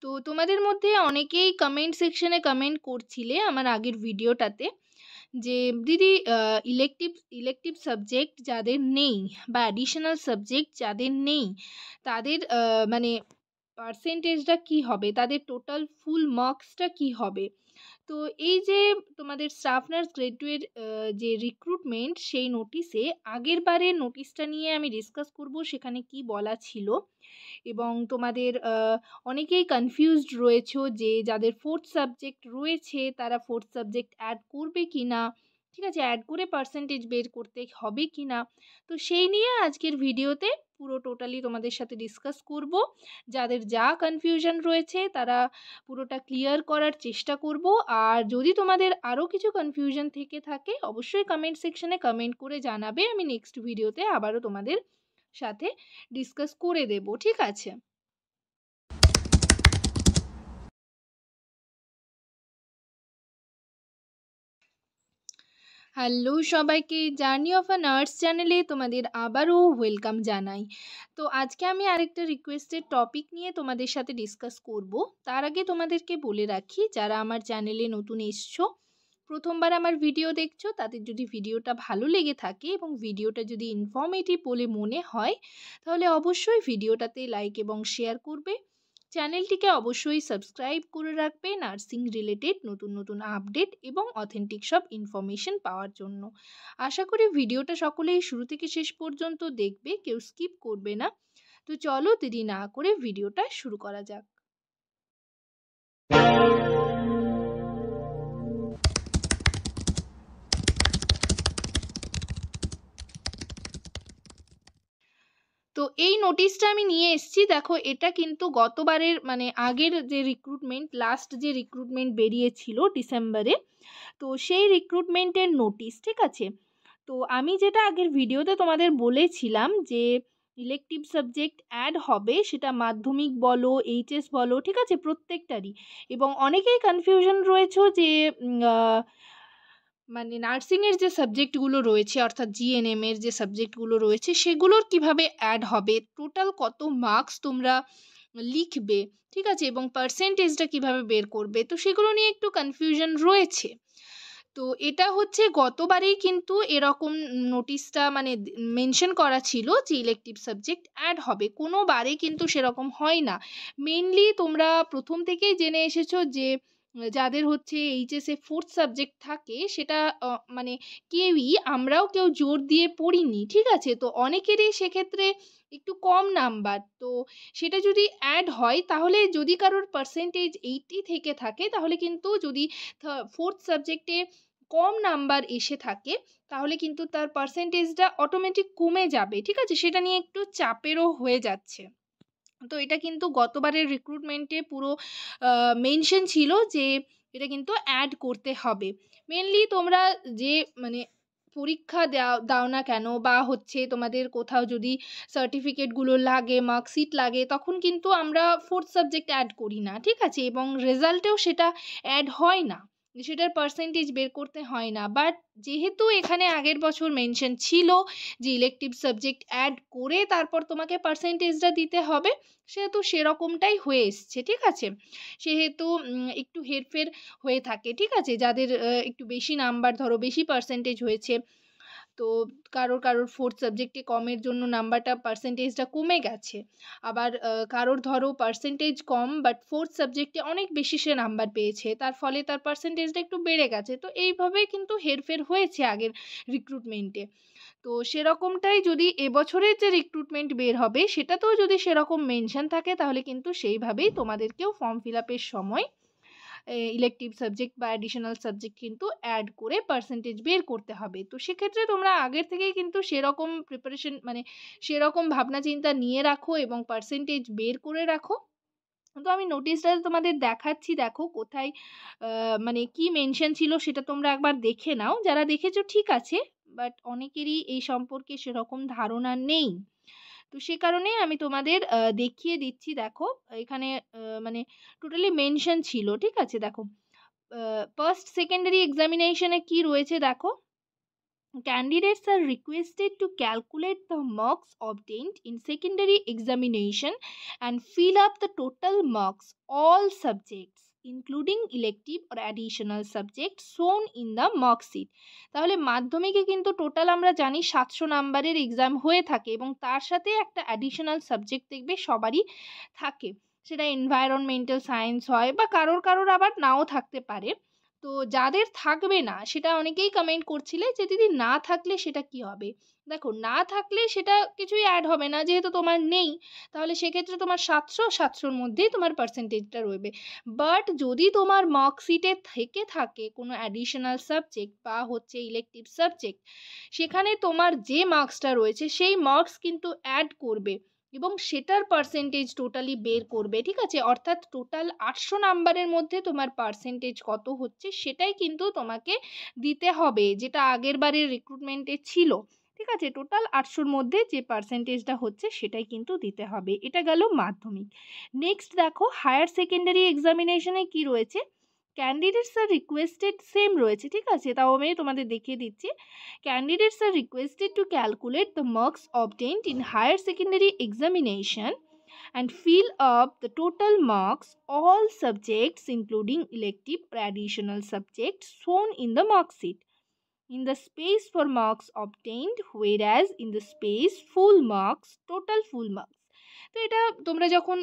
তো তোমাদের মধ্যে অনেকেই কমেন্ট সেকশনে কমেন্ট করছিলে আমার আগের ভিডিওটাতে যে দিদি ইলেকটিভ সাবজেক্ট যাদের নেই বা অ্যাডিশনাল সাবজেক্ট যাদের নেই তাদের মানে পার্সেন্টেজটা কি হবে, তাদের টোটাল ফুল মার্কসটা কি হবে। তো এই যে তোমাদের স্টাফ নার্স গ্রেড 2 এর যে রিক্রুটমেন্ট সেই নোটিশে আগের বারের নোটিশটা নিয়ে আমি ডিসকাস করব, সেখানে কি বলা ছিল এবং তোমাদের অনেকেই কনফিউজড রয়েছো যে যাদের ফোর্থ সাবজেক্ট রয়েছে তারা ফোর্থ সাবজেক্ট অ্যাড করবে কি না, ঠিক আছে, অ্যাড করে পার্সেন্টেজ বের করতে হবে কি না। তো সেই নিয়ে আজকের ভিডিওতে পুরো টোটালি তোমাদের সাথে ডিসকাস করব। যাদের যা কনফিউশন রয়েছে তারা পুরোটা ক্লিয়ার করার চেষ্টা করব। আর যদি তোমাদের আরও কিছু কনফিউশন থেকে থাকে অবশ্যই কমেন্ট সেকশনে কমেন্ট করে জানাবে, আমি নেক্সট ভিডিওতে আবারও তোমাদের সাথে ডিসকাস করে দেব, ঠিক আছে। হ্যালো সবাইকে, জার্নি অফ আ নার্স চ্যানেলে তোমাদের আবারও ওয়েলকাম জানাই। তো আজকে আমি আরেকটা রিকোয়েস্টেড টপিক নিয়ে তোমাদের সাথে ডিসকাস করব। তার আগে তোমাদেরকে বলে রাখি, যারা আমার চ্যানেলে নতুন এসছো, প্রথমবার আমার ভিডিও দেখছো, তাদের যদি ভিডিওটা ভালো লেগে থাকে এবং ভিডিওটা যদি ইনফর্মেটিভ বলে মনে হয় তাহলে অবশ্যই ভিডিওটাতে লাইক এবং শেয়ার করবে। চ্যানেলটিকে অবশ্যই সাবস্ক্রাইব করে রাখবে নার্সিং রিলেটেড নতুন নতুন আপডেট এবং অথেন্টিক সব ইনফরমেশন পাওয়ার জন্য। আশা করি ভিডিওটা সকলেই শুরু থেকে শেষ পর্যন্ত দেখবে, কেউ স্কিপ করবে না। তো চলো দেরি না করে ভিডিওটা শুরু করা যাক। তো এই নোটিশটা আমি নিয়ে এসেছি, দেখো এটা কিন্তু গতবারের মানে আগের যে রিক্রুটমেন্ট, লাস্ট যে রিক্রুটমেন্ট বেরিয়েছিল ডিসেম্বরে, তো সেই রিক্রুটমেন্টের নোটিশ, ঠিক আছে। তো আমি যেটা আগের ভিডিওতে তোমাদের বলেছিলাম যে ইলেকটিভ সাবজেক্ট অ্যাড হবে, সেটা মাধ্যমিক বলো এইচএস বলো, ঠিক আছে, প্রত্যেকটারই। এবং অনেকেই কনফিউশন রয়েছে যে মানে নার্সিংয়ের যে সাবজেক্টগুলো রয়েছে অর্থাৎ জিএনএম এর যে সাবজেক্টগুলো রয়েছে সেগুলোর কিভাবে অ্যাড হবে, টোটাল কত মার্কস তোমরা লিখবে, ঠিক আছে, এবং পার্সেন্টেজটা কিভাবে বের করবে, তো সেগুলো নিয়ে একটু কনফিউশন রয়েছে। তো এটা হচ্ছে গতবারেই কিন্তু এরকম নোটিশটা মানে মেনশন করা ছিল যে ইলেকটিভ সাবজেক্ট অ্যাড হবে, কোনো বারে কিন্তু সেরকম হয় না। মেনলি তোমরা প্রথম থেকেই জেনে এসেছো যে যাদের হচ্ছে এইচএসে ফোর্থ সাবজেক্ট থাকে সেটা মানে কেউই, আমরাও কেউ জোর দিয়ে পড়িনি, ঠিক আছে। তো অনেকেরই সেক্ষেত্রে একটু কম নাম্বার, তো সেটা যদি অ্যাড হয় তাহলে যদি কারোর পার্সেন্টেজ 80 থেকে থাকে তাহলে কিন্তু যদি ফোর্থ সাবজেক্টে কম নাম্বার এসে থাকে তাহলে কিন্তু তার পার্সেন্টেজটা অটোমেটিক কমে যাবে, ঠিক আছে, সেটা নিয়ে একটু চাপেরও হয়ে যাচ্ছে। তো এটা কিন্তু গতবারের রিক্রুটমেন্টে পুরো মেনশন ছিল যে এটা কিন্তু অ্যাড করতে হবে। মেনলি তোমরা যে মানে পরীক্ষা দাও না কেন বা হচ্ছে তোমাদের কোথাও যদি সার্টিফিকেটগুলো লাগে, মার্কশিট লাগে, তখন কিন্তু আমরা ফোর্থ সাবজেক্ট অ্যাড করি না, ঠিক আছে, এবং রেজাল্টেও সেটা অ্যাড হয় না, সেটার পার্সেন্টেজ বের করতে হয় না। বাট যেহেতু এখানে আগের বছর মেনশন ছিল যে ইলেকটিভ সাবজেক্ট অ্যাড করে তারপর তোমাকে পার্সেন্টেজটা দিতে হবে, সেহেতু সেরকমটাই হয়ে এসছে, ঠিক আছে। সেহেতু একটু হেরফের হয়ে থাকে, ঠিক আছে, যাদের একটু বেশি নাম্বার ধরো বেশি পার্সেন্টেজ হয়েছে, তো কারোর ফোর্থ সাবজেক্টে কমের জন্য নাম্বারটা পার্সেন্টেজটা কমে গেছে। আবার কারোর ধরো পার্সেন্টেজ কম বাট ফোর্থ সাবজেক্টে অনেক বেশি সে নাম্বার পেয়েছে, তার ফলে তার পার্সেন্টেজটা একটু বেড়ে গেছে। তো এইভাবে কিন্তু হেরফের হয়েছে আগের রিক্রুটমেন্টে। তো সেরকমটাই যদি এবছরের যে রিক্রুটমেন্ট বের হবে সেটাতেও যদি সেরকম মেনশন থাকে তাহলে কিন্তু সেইভাবেই তোমাদেরকেও ফর্ম ফিল আপের সময় ইলেকটিভ সাবজেক্ট বা অ্যাডিশনাল সাবজেক্ট কিন্তু অ্যাড করে পার্সেন্টেজ বের করতে হবে। তো সেক্ষেত্রে তোমরা আগের থেকেই কিন্তু সেরকম প্রিপারেশন মানে সেরকম ভাবনা চিন্তা নিয়ে রাখো এবং পার্সেন্টেজ বের করে রাখো। তো আমি নোটিশটা তোমাদের দেখাচ্ছি, দেখো কোথায় মানে কি মেনশন ছিল সেটা তোমরা একবার দেখে নাও, যারা দেখেছো ঠিক আছে, বাট অনেকেরই এই সম্পর্কে সেরকম ধারণা নেই। তো সে কারণে আমি তোমাদের দেখিয়ে দিচ্ছি, দেখো এখানে মানে টোটালি মেনশন ছিল, ঠিক আছে। দেখো ফার্স্ট সেকেন্ডারি এক্সামিনেশনে কি রয়েছে দেখো, Candidates are requested to calculate the marks obtained in secondary examination and fill up the total marks all subjects including elective or additional subjects shown in the mark sheet. তাহলে মাধ্যমিকে কিন্তু total আমরা জানি 700 নাম্বারের exam হয়ে থাকে এবং তার সাথে একটা অ্যাডিশনাল সাবজেক্ট দেখবে সবারই থাকে, সেটা এনভায়রনমেন্টাল সায়েন্স হয় বা কারোর কারোর আবার নাও থাকতে পারে। তো যাদের থাকবে না সেটা অনেকেই কমেন্ট করছিলে যে দিদি না থাকলে সেটা কি হবে। দেখো না থাকলে সেটা কিছুই অ্যাড হবে না, যেহেতু তোমার নেই তাহলে সেক্ষেত্রে তোমার 700-700-র মধ্যেই তোমার পার্সেন্টেজটা রইবে। বাট যদি তোমার মার্কশিটে থেকে থাকে কোনো অ্যাডিশনাল সাবজেক্ট বা হচ্ছে ইলেকটিভ সাবজেক্ট, সেখানে তোমার যে মার্কসটা রয়েছে সেই মার্কস কিন্তু অ্যাড করবে এবং সেটার পার্সেন্টেজ টোটালি বের করবে, ঠিক আছে। অর্থাৎ টোটাল 800 নাম্বারের মধ্যে তোমার পার্সেন্টেজ কত হচ্ছে সেটাই কিন্তু তোমাকে দিতে হবে, যেটা আগের বারের রিক্রুটমেন্টে ছিল, ঠিক আছে। টোটাল 800-র মধ্যে যে পার্সেন্টেজটা হচ্ছে সেটাই কিন্তু দিতে হবে। এটা গেল মাধ্যমিক। নেক্সট দেখো হায়ার সেকেন্ডারি এক্সামিনেশনে কি রয়েছে। ক্যান্ডিডেটস আর রিকোয়েস্টেড সেম রয়েছে, ঠিক আছে, তাও আমি তোমাদের দেখিয়ে দিচ্ছি। Candidates are requested to calculate the marks obtained in higher secondary examination and fill up the total marks all subjects including elective or additional subjects shown in the mark sheet in the space for marks obtained, whereas in the space full marks total full marks. তো এটা তোমরা যখন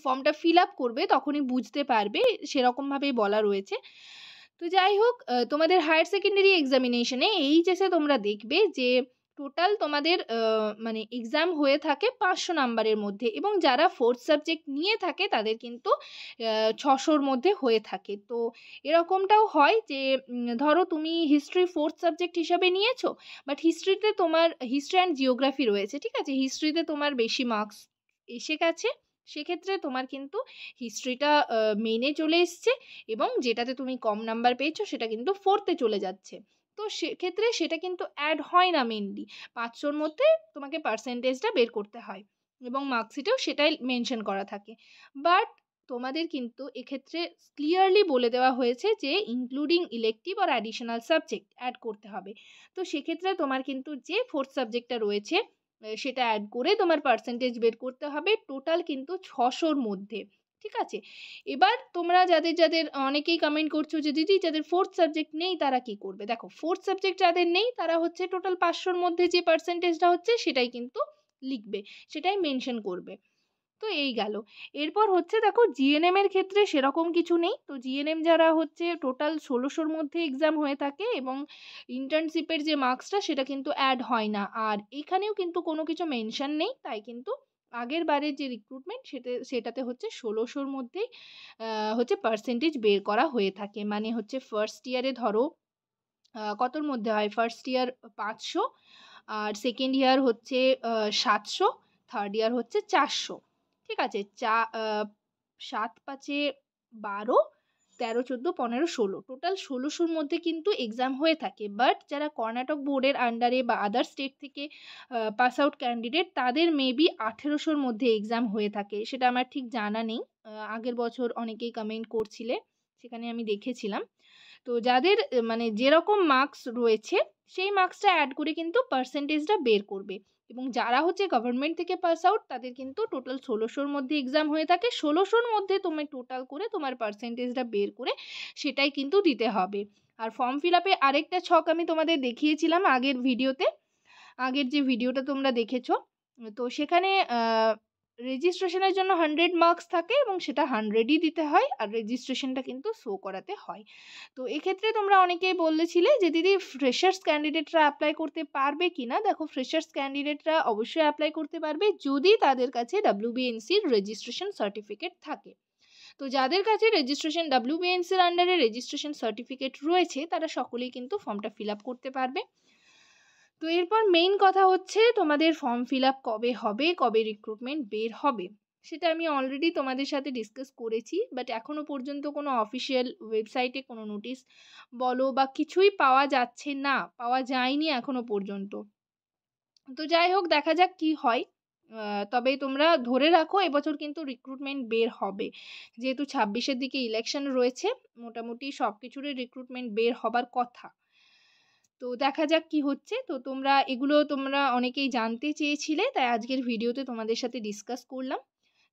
ফর্মটা fill up করবে তখনই বুঝতে পারবে, সেরকমভাবেই বলা রয়েছে। তো যাই হোক, তোমাদের হায়ার সেকেন্ডারি এক্সামিনেশনে এইচএসে তোমরা দেখবে যে টোটাল তোমাদের মানে এক্সাম হয়ে থাকে 500 নাম্বারের মধ্যে এবং যারা ফোর্থ সাবজেক্ট নিয়ে থাকে তাদের কিন্তু 600-র মধ্যে হয়ে থাকে। তো এরকমটাও হয় যে ধরো তুমি হিস্ট্রি ফোর্থ সাবজেক্ট হিসাবে নিয়েছো, বাট হিস্ট্রিতে তোমার হিস্ট্রি অ্যান্ড জিওগ্রাফি রয়েছে, ঠিক আছে, হিস্ট্রিতে তোমার বেশি মার্কস এসে গেছে, সেক্ষেত্রে তোমার কিন্তু হিস্ট্রিটা মেনে চলে এসছে এবং যেটাতে তুমি কম নাম্বার পেয়েছো সেটা কিন্তু ফোর্থে চলে যাচ্ছে। তো সেক্ষেত্রে সেটা কিন্তু অ্যাড হয় না, মেনলি 500-র মধ্যে তোমাকে পার্সেন্টেজটা বের করতে হয় এবং মার্কশিটেও সেটাই মেনশন করা থাকে। বাট তোমাদের কিন্তু এক্ষেত্রে ক্লিয়ারলি বলে দেওয়া হয়েছে যে ইনক্লুডিং ইলেকটিভ আর অ্যাডিশনাল সাবজেক্ট অ্যাড করতে হবে। তো সেক্ষেত্রে তোমার কিন্তু যে ফোর্থ সাবজেক্টটা রয়েছে সেটা অ্যাড করে তোমার পার্সেন্টেজ বের করতে হবে টোটাল কিন্তু 600-র মধ্যে, ঠিক আছে। এবার তোমরা যাদের যাদের অনেকেই কমেন্ট করছো যে দিদি যাদের ফোর্থ সাবজেক্ট নেই তারা কি করবে। দেখো ফোর্থ সাবজেক্ট যাদের নেই তারা হচ্ছে টোটাল 500-র মধ্যে যে পার্সেন্টেজটা হচ্ছে সেটাই কিন্তু লিখবে, সেটাই মেনশন করবে। তো এই গেল। এরপর হচ্ছে দেখো জিএনএম এর ক্ষেত্রে সেরকম কিছু নেই। তো জিএনএম যারা হচ্ছে টোটাল 1600-র মধ্যে এক্সাম হয়ে থাকে এবং ইন্টার্নশিপের যে মার্কসটা সেটা কিন্তু অ্যাড হয় না, আর এখানেও কিন্তু কোনো কিছু মেনশন নেই, তাই কিন্তু আগের বারের যে রিক্রুটমেন্ট সেটাতে হচ্ছে 1600-র মধ্যেই হচ্ছে পার্সেন্টেজ বের করা হয়ে থাকে। মানে হচ্ছে ফার্স্ট ইয়ারে ধরো কতর মধ্যে হয়, ফার্স্ট ইয়ার 500, আর সেকেন্ড ইয়ার হচ্ছে 700, থার্ড ইয়ার হচ্ছে 400, ঠিক আছে। 7 5 12, 13 14 15 16, টোটাল 1600-র মধ্যে কিন্তু এক্সাম হয়ে থাকে। বাট যারা কর্ণাটক বোর্ডের আন্ডারে বা আদার স্টেট থেকে পাস আউট ক্যান্ডিডেট তাদের মেবি 1800-র মধ্যে এক্সাম হয়ে থাকে, সেটা আমার ঠিক জানা নেই। আগের বছর অনেকেই কমেন্ট করছিলে, সেখানে আমি দেখেছিলাম। তো যাদের মানে যেরকম মার্কস রয়েছে সেই মার্কসটা অ্যাড করে কিন্তু পার্সেন্টেজটা বের করবে এবং যারা হচ্ছে গভর্নমেন্ট থেকে পাস আউট তাদের কিন্তু টোটাল 1600-র মধ্যে এক্সাম হয়ে থাকে, 1600-র মধ্যে তুমি টোটাল করে তোমার পার্সেন্টেজটা বের করে সেটাই কিন্তু দিতে হবে। আর ফর্ম ফিল আপে আরেকটা ছক আমি তোমাদের দেখিয়েছিলাম আগের ভিডিওতে, আগের যে ভিডিওটা তোমরা দেখেছো, তো সেখানে রেজিস্ট্রেশনের জন্য 100 মার্কস থাকে এবং সেটা 100ই দিতে হয় আর রেজিস্ট্রেশনটা কিন্তু শো করাতে হয়। তো এক্ষেত্রে তোমরা অনেকেই বলেছিলে যে দিদি ফ্রেশার্স ক্যান্ডিডেটরা অ্যাপ্লাই করতে পারবে কি না। দেখো ফ্রেশার্স ক্যান্ডিডেটরা অবশ্যই অ্যাপ্লাই করতে পারবে যদি তাদের কাছে WBNCর রেজিস্ট্রেশন সার্টিফিকেট থাকে। তো যাদের কাছে রেজিস্ট্রেশন WBNCর আন্ডারে রেজিস্ট্রেশন সার্টিফিকেট রয়েছে তারা সকলেই কিন্তু ফর্মটা ফিল আপ করতে পারবে। তো এরপর মেইন কথা হচ্ছে তোমাদের ফর্ম ফিল আপ কবে হবে, কবে রিক্রুটমেন্ট বের হবে, সেটা আমি অলরেডি তোমাদের সাথে ডিসকাস করেছি। বাট এখনও পর্যন্ত কোনো অফিসিয়াল ওয়েবসাইটে কোনো নোটিশ বলো বা কিছুই পাওয়া যাচ্ছে না, পাওয়া যায়নি এখনও পর্যন্ত। তো যাই হোক দেখা যাক কি হয়। তবে তোমরা ধরে রাখো এবছর কিন্তু রিক্রুটমেন্ট বের হবে, যেহেতু 26-এর দিকে ইলেকশন রয়েছে, মোটামুটি সব কিছুরই রিক্রুটমেন্ট বের হবার কথা। তো দেখা যাক কি হচ্ছে। তো তোমরা অনেকেই জানতে চেয়েছিলে, তাই আজকের ভিডিওতে তোমাদের সাথে ডিসকাস করলাম।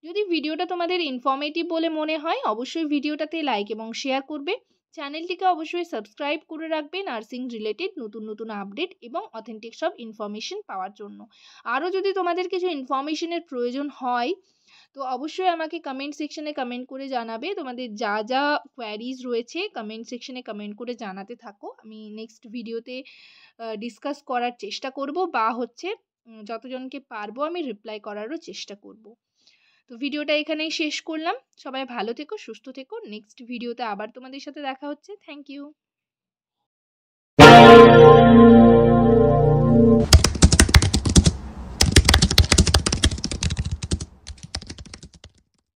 যদি ভিডিওটা তোমাদের ইনফরমেটিভ বলে মনে হয় অবশ্যই ভিডিওটাতে লাইক এবং শেয়ার করবে। চ্যানেলটিকে অবশ্যই সাবস্ক্রাইব করে রাখবে নার্সিং রিলেটেড নতুন নতুন আপডেট এবং অথেন্টিক সব ইনফরমেশন পাওয়ার জন্য। আরও যদি তোমাদের কিছু ইনফরমেশনের প্রয়োজন হয় তো অবশ্যই আমাকে কমেন্ট সেকশনে কমেন্ট করে জানাবে। তোমাদের যা যা কোয়ারিজ রয়েছে কমেন্ট সেকশনে কমেন্ট করে জানাতে থাকো। আমি নেক্সট ভিডিওতে ডিসকাস করার চেষ্টা করব, বা হচ্ছে যতজনকে পারবো আমি রিপ্লাই করারও চেষ্টা করব। তো ভিডিওটা এখানেই শেষ করলাম। সবাই ভালো থেকো, সুস্থ থেকো। নেক্সট ভিডিওতে আবার তোমাদের সাথে দেখা হচ্ছে। Thank you.